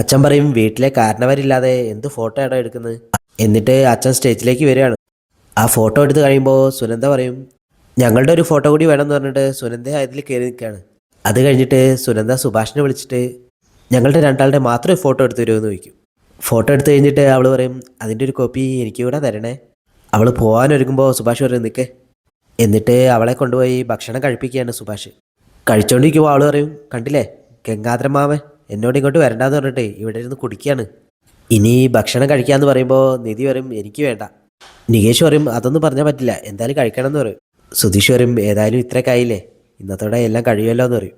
അച്ഛൻ പറയും വീട്ടിലെ കാരണവരില്ലാതെ എന്ത് ഫോട്ടോ ആണോ എടുക്കുന്നത്. എന്നിട്ട് അച്ഛൻ സ്റ്റേജിലേക്ക് വരികയാണ്. ആ ഫോട്ടോ എടുത്ത് കഴിയുമ്പോൾ സുനന്ദ പറയും ഞങ്ങളുടെ ഒരു ഫോട്ടോ കൂടി വേണമെന്ന് പറഞ്ഞിട്ട് സുനന്ദ അതിൽ കയറി നിൽക്കുകയാണ്. അത് കഴിഞ്ഞിട്ട് സുനന്ദ സുഭാഷിനെ വിളിച്ചിട്ട് ഞങ്ങളുടെ രണ്ടാളുടെ മാത്രം ഫോട്ടോ എടുത്ത് തരുമെന്ന് ചോദിക്കും. ഫോട്ടോ എടുത്ത് കഴിഞ്ഞിട്ട് അവൾ പറയും അതിൻ്റെ ഒരു കോപ്പി എനിക്ക് കൂടെ തരണേ. അവൾ പോകാനൊരുങ്ങുമ്പോൾ സുഭാഷ് പറയും നിൽക്ക്. എന്നിട്ട് അവളെ കൊണ്ടുപോയി ഭക്ഷണം കഴിപ്പിക്കുകയാണ് സുഭാഷ്. കഴിച്ചുകൊണ്ടിരിക്കുമ്പോൾ അവൾ പറയും കണ്ടില്ലേ ഗംഗാധരൻ മാമൻ എന്നോട് ഇങ്ങോട്ട് വരണ്ടാന്ന് പറഞ്ഞിട്ട് ഇവിടെ ഇരുന്ന് കുടിക്കുകയാണ്. ഇനി ഭക്ഷണം കഴിക്കാമെന്ന് പറയുമ്പോൾ നിധി പറയും എനിക്ക് വേണ്ട. നികേഷ് പറയും അതൊന്നും പറഞ്ഞാൽ പറ്റില്ല, എന്തായാലും കഴിക്കണം എന്ന് പറയും. സുധീഷ് പറയും ഏതായാലും ഇത്രയൊക്കെ ആയില്ലേ, ഇന്നത്തോടെ എല്ലാം കഴിയുമല്ലോ എന്ന് പറയും.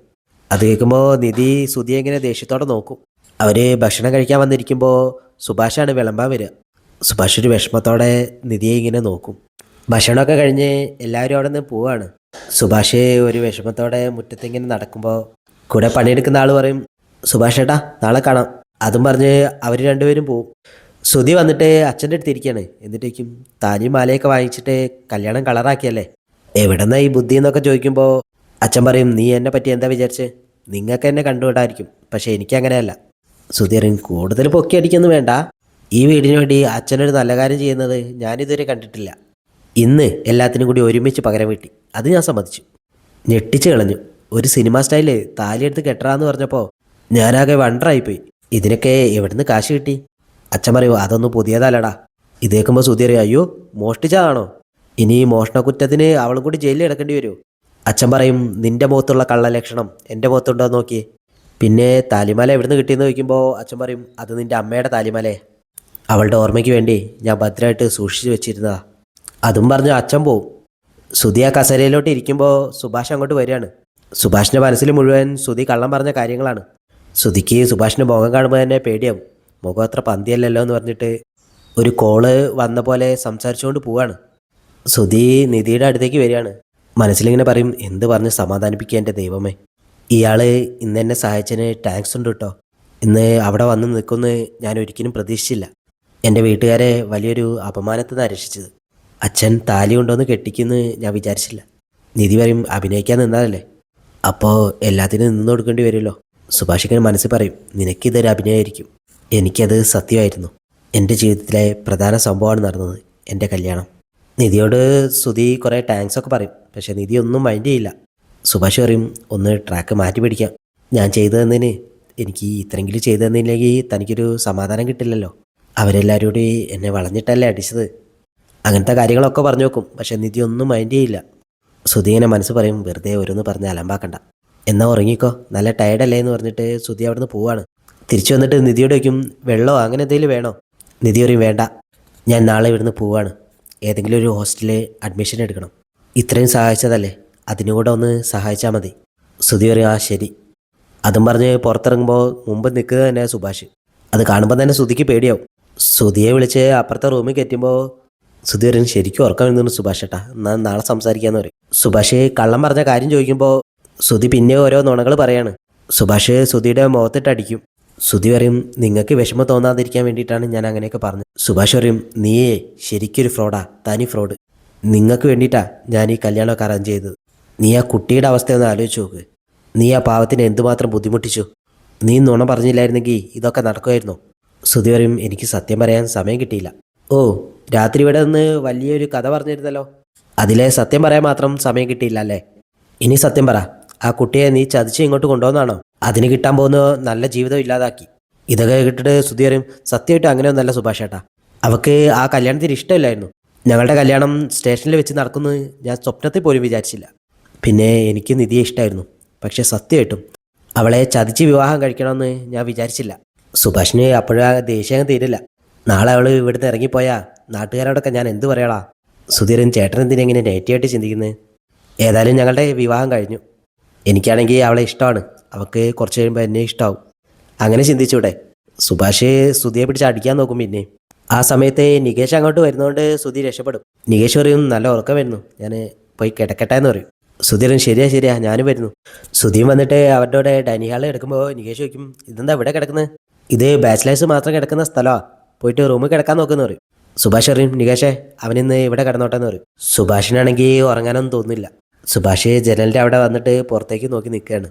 അത് കേൾക്കുമ്പോൾ നിധി സുധിയെ ഇങ്ങനെ ദേഷ്യത്തോടെ നോക്കും. അവർ ഭക്ഷണം കഴിക്കാൻ വന്നിരിക്കുമ്പോൾ സുഭാഷാണ് വിളമ്പാൻ വരിക. സുഭാഷ് ഒരു വിഷമത്തോടെ നിധിയെ ഇങ്ങനെ നോക്കും. ഭക്ഷണമൊക്കെ കഴിഞ്ഞ് എല്ലാവരും അവിടെ നിന്ന് പോവാണ്. സുഭാഷ് ഒരു വിഷമത്തോടെ മുറ്റത്തിങ്ങനെ നടക്കുമ്പോൾ കൂടെ പണിയെടുക്കുന്ന ആൾ പറയും സുഭാഷ് ഏട്ടാ നാളെ കാണാം. അതും പറഞ്ഞ് അവർ രണ്ടുപേരും പോവും. സുധി വന്നിട്ട് അച്ഛൻ്റെ അടുത്ത് ഇരിക്കുകയാണ്. എന്നിട്ടേക്കും താലിയും മാലയൊക്കെ വാങ്ങിച്ചിട്ട് കല്യാണം കളറാക്കിയല്ലേ, എവിടെന്നാ ഈ ബുദ്ധി എന്നൊക്കെ ചോദിക്കുമ്പോൾ അച്ഛൻ പറയും നീ എന്നെ പറ്റി എന്താ വിചാരിച്ച്, നിങ്ങൾക്ക് എന്നെ കണ്ടുവിടായിരിക്കും, പക്ഷേ എനിക്കങ്ങനെയല്ല. സുധി അറിയും കൂടുതൽ പൊക്കി അടിക്കൊന്നും വേണ്ട, ഈ വീടിന് വേണ്ടി അച്ഛനൊരു നല്ല കാര്യം ചെയ്യുന്നത് ഞാനിതുവരെ കണ്ടിട്ടില്ല. ഇന്ന് എല്ലാത്തിനും കൂടി ഒരുമിച്ച് പകരം വീട്ടി, അത് ഞാൻ സമ്മതിച്ചു. ഞെട്ടിച്ച് കളഞ്ഞു. ഒരു സിനിമ സ്റ്റൈല് താലിയെടുത്ത് കെട്ടറാന്ന് പറഞ്ഞപ്പോൾ ഞാനാകെ വണ്ടറായിപ്പോയി. ഇതിനൊക്കെ എവിടുന്ന് കാശ് കിട്ടി? അച്ഛൻ പറയൂ അതൊന്നും പുതിയതല്ലടാ. ഇത് കേൾക്കുമ്പോൾ സുധി അറിയും അയ്യോ മോഷ്ടിച്ചതാണോ, ഇനി മോഷണക്കുറ്റത്തിന് അവളും കൂടി ജയിലിൽ കിടക്കേണ്ടി വരുമോ? അച്ഛൻ പറയും നിന്റെ മുഖത്തുള്ള കള്ള ലക്ഷണം എൻ്റെ മുഖത്തുണ്ടോ നോക്കിയേ. പിന്നെ താലിമാല എവിടുന്ന് കിട്ടിയെന്ന് ചോദിക്കുമ്പോൾ അച്ഛൻ പറയും അത് നിൻ്റെ അമ്മയുടെ താലിമാലേ, അവളുടെ ഓർമ്മയ്ക്ക് വേണ്ടി ഞാൻ ഭദ്രമായിട്ട് സൂക്ഷിച്ചു വെച്ചിരുന്നതാ. അതും പറഞ്ഞ് അച്ഛൻ പോവും. സുധി ആ കസേരയിലോട്ട് ഇരിക്കുമ്പോൾ സുഭാഷ് അങ്ങോട്ട് വരികയാണ്. സുഭാഷിൻ്റെ മനസ്സിൽ മുഴുവൻ സുധി കള്ളം പറഞ്ഞ കാര്യങ്ങളാണ്. സുധിക്ക് സുഭാഷിൻ്റെ മുഖം കാണുമ്പോൾ തന്നെ പേടിയാവും. മുഖം അത്ര പന്തിയല്ലല്ലോ എന്ന് പറഞ്ഞിട്ട് ഒരു കോള് വന്ന പോലെ സംസാരിച്ചുകൊണ്ട് പോവാണ്. സുധി നിധിയുടെ അടുത്തേക്ക് വരികയാണ്. മനസ്സിലിങ്ങനെ പറയും എന്ത് പറഞ്ഞ് സമാധാനിപ്പിക്കുക എൻ്റെ ദൈവമേ, ഇയാൾ ഇന്ന് എന്നെ സഹായിച്ചതിന് താങ്ക്സ് ഉണ്ട് കേട്ടോ. ഇന്ന് അവിടെ വന്ന് നിൽക്കുമെന്ന് ഞാൻ ഒരിക്കലും പ്രതീക്ഷിച്ചില്ല. എൻ്റെ വീട്ടുകാരെ വലിയൊരു അപമാനത്തിൽ നിന്നാണ് രക്ഷിച്ചത്. അച്ഛൻ താലി കൊണ്ടുവന്ന് കെട്ടിക്കുമെന്ന് ഞാൻ വിചാരിച്ചില്ല. നിധി പറയും അഭിനയിക്കാൻ നിന്നാലല്ലേ, അപ്പോൾ എല്ലാത്തിനും നിന്ന് കൊടുക്കേണ്ടി വരുമല്ലോ. സുഭാഷിക്കൻ മനസ്സിൽ പറയും നിനക്കിതൊരു അഭിനയമായിരിക്കും, എനിക്കത് സത്യമായിരുന്നു. എൻ്റെ ജീവിതത്തിലെ പ്രധാന സംഭവമാണ് നടന്നത്, എൻ്റെ കല്യാണം. നിധിയോട് സുധി കുറേ താങ്ക്സൊക്കെ പറയും, പക്ഷേ നിധി ഒന്നും മൈൻഡ് ചെയ്യില്ല. സുഭാഷ് പറയും ഒന്ന് ട്രാക്ക് മാറ്റി പിടിക്കാം, ഞാൻ ചെയ്തു തന്നതിന് എനിക്ക് ഇത്രയെങ്കിലും ചെയ്തു തന്നില്ലെങ്കിൽ തനിക്കൊരു സമാധാനം കിട്ടില്ലല്ലോ, അവരെല്ലാവരും കൂടി എന്നെ വളഞ്ഞിട്ടല്ലേ അടിച്ചത്. അങ്ങനത്തെ കാര്യങ്ങളൊക്കെ പറഞ്ഞു നോക്കും, പക്ഷേ നിധി ഒന്നും മൈൻഡ് ചെയ്യില്ല. സുധി ഇങ്ങനെ മനസ്സ് പറയും വെറുതെ ഓരോന്ന് പറഞ്ഞ് അലമ്പാക്കണ്ട, എന്നാൽ ഉറങ്ങിക്കോ നല്ല ടയർഡല്ലേ എന്ന് പറഞ്ഞിട്ട് സുധി അവിടെ നിന്ന് പോവാണ്. തിരിച്ചു വന്നിട്ട് നിധിയോട് വയ്ക്കും വെള്ളമോ അങ്ങനെ എന്തെങ്കിലും വേണോ. നിധി പറയും വേണ്ട, ഞാൻ നാളെ ഇവിടുന്ന് പോവാണ്, ഏതെങ്കിലും ഒരു ഹോസ്റ്റലിൽ അഡ്മിഷൻ എടുക്കണം, ഇത്രയും സഹായിച്ചതല്ലേ അതിനും കൂടെ ഒന്ന് സഹായിച്ചാൽ മതി. സുധി പറയും ആ ശരി. അതും പറഞ്ഞ് പുറത്തിറങ്ങുമ്പോൾ മുമ്പ് നിൽക്കുക തന്നെ സുഭാഷ്. അത് കാണുമ്പോൾ തന്നെ സുധിക്ക് പേടിയാവും. സുധിയെ വിളിച്ച് അപ്പുറത്തെ റൂമിൽ കയറ്റുമ്പോൾ സുധി പറയും ശരിക്കും ഉറക്കം വരുന്നു സുഭാഷ് ഏട്ടാ, എന്നാൽ നാളെ സംസാരിക്കാമെന്ന് പറയും. സുഭാഷ് കള്ളം പറഞ്ഞ കാര്യം ചോദിക്കുമ്പോൾ സുധി പിന്നെ ഓരോ നുണകൾ പറയാണ്. സുഭാഷ് സുധിയുടെ മുഖത്തിട്ട് അടിക്കും. സുധി പറയും നിങ്ങൾക്ക് വിഷമം തോന്നാതിരിക്കാൻ വേണ്ടിയിട്ടാണ് ഞാൻ അങ്ങനെയൊക്കെ പറഞ്ഞത്. സുഭാഷ് പറയും നീയേ ശരിക്കൊരു ഫ്രോഡാ, തനി ഫ്രോഡ്, നിങ്ങൾക്ക് വേണ്ടിയിട്ടാ ഞാൻ ഈ കല്യാണമൊക്കെ അറേഞ്ച് ചെയ്തത്. നീ ആ കുട്ടിയുടെ അവസ്ഥയൊന്ന് ആലോചിച്ച് നോക്ക്, നീ ആ പാവത്തിന് എന്തുമാത്രം ബുദ്ധിമുട്ടിച്ചു, നീ നുണ പറഞ്ഞില്ലായിരുന്നെങ്കിൽ ഇതൊക്കെ നടക്കുമായിരുന്നോ. സുധി പറയും എനിക്ക് സത്യം പറയാൻ സമയം കിട്ടിയില്ല. ഓ രാത്രി ഇവിടെ നിന്ന് വലിയൊരു കഥ പറഞ്ഞിരുന്നല്ലോ, അതിലെ സത്യം പറയാൻ മാത്രം സമയം കിട്ടിയില്ല അല്ലേ. ഇനി സത്യം പറ, ആ കുട്ടിയെ നീ ചതിച്ച് ഇങ്ങോട്ട് കൊണ്ടുവന്നാണോ, അതിന് കിട്ടാൻ പോകുന്ന നല്ല ജീവിതം ഇല്ലാതാക്കി. ഇതൊക്കെ കേട്ടിട്ട് സുധി പറയും സത്യമായിട്ട് അങ്ങനെയൊന്നല്ല സുഭാഷ് ഏട്ടാ, അവൾക്ക് ആ കല്യാണത്തിന് ഇഷ്ടമില്ലായിരുന്നു. ഞങ്ങളുടെ കല്യാണം സ്റ്റേഷനിൽ വെച്ച് നടക്കുന്നത് ഞാൻ സ്വപ്നത്തിൽ പോലും വിചാരിച്ചില്ല. പിന്നെ എനിക്ക് നിധിയെ ഇഷ്ടമായിരുന്നു, പക്ഷേ സത്യമായിട്ടും അവളെ ചതിച്ച് വിവാഹം കഴിക്കണമെന്ന് ഞാൻ വിചാരിച്ചില്ല. സുഭാഷിന് അപ്പോഴാ ദേഷ്യം തീരില്ല. നാളെ അവൾ ഇവിടുന്ന് ഇറങ്ങിപ്പോയാൽ നാട്ടുകാരോടൊക്കെ ഞാൻ എന്ത് പറയാളാ. സുധീരൻ ചേട്ടൻ എന്തിനെങ്ങനെ നെഗറ്റീവായിട്ട് ചിന്തിക്കുന്നത്. ഏതായാലും ഞങ്ങളുടെ വിവാഹം കഴിഞ്ഞു, എനിക്കാണെങ്കിൽ അവളെ ഇഷ്ടമാണ്, അവൾക്ക് കുറച്ച് കഴിയുമ്പോൾ എന്നെ ഇഷ്ടമാവും, അങ്ങനെ ചിന്തിച്ചൂടെ. സുഭാഷ് സുധിയെ പിടിച്ച് അടിക്കാൻ നോക്കും. പിന്നെ ആ സമയത്ത് നികേഷ് അങ്ങോട്ട് വരുന്നതുകൊണ്ട് സുധി രക്ഷപ്പെടും. നികേഷ് പറയും നല്ല ഉറക്കം വരുന്നു, ഞാൻ പോയി കിടക്കട്ടെ എന്ന് പറയും. സുധീരൻ ശരിയാ ഞാനും വരുന്നു. സുധിയും വന്നിട്ട് അവരുടെ കൂടെ ഡൈനിങ് ഹാളിൽ കിടക്കുമ്പോൾ നികേഷ് ചോദിക്കും ഇതെന്താ ഇവിടെ കിടക്കുന്നത്, ഇത് ബാച്ചിലേഴ്സ് മാത്രം കിടക്കുന്ന സ്ഥലമാണ്, പോയിട്ട് റൂമിൽ കിടക്കാൻ നോക്കുമെന്ന് പറയും. സുഭാഷ് പറയും നികേഷേ അവനിന്ന് ഇവിടെ കിടന്നോട്ടെ എന്ന് പറയും. സുഭാഷിനാണെങ്കിൽ ഉറങ്ങാനൊന്നും തോന്നുന്നില്ല. സുഭാഷ് ജനലിൻ്റെ അവിടെ വന്നിട്ട് പുറത്തേക്ക് നോക്കി നിൽക്കുകയാണ്.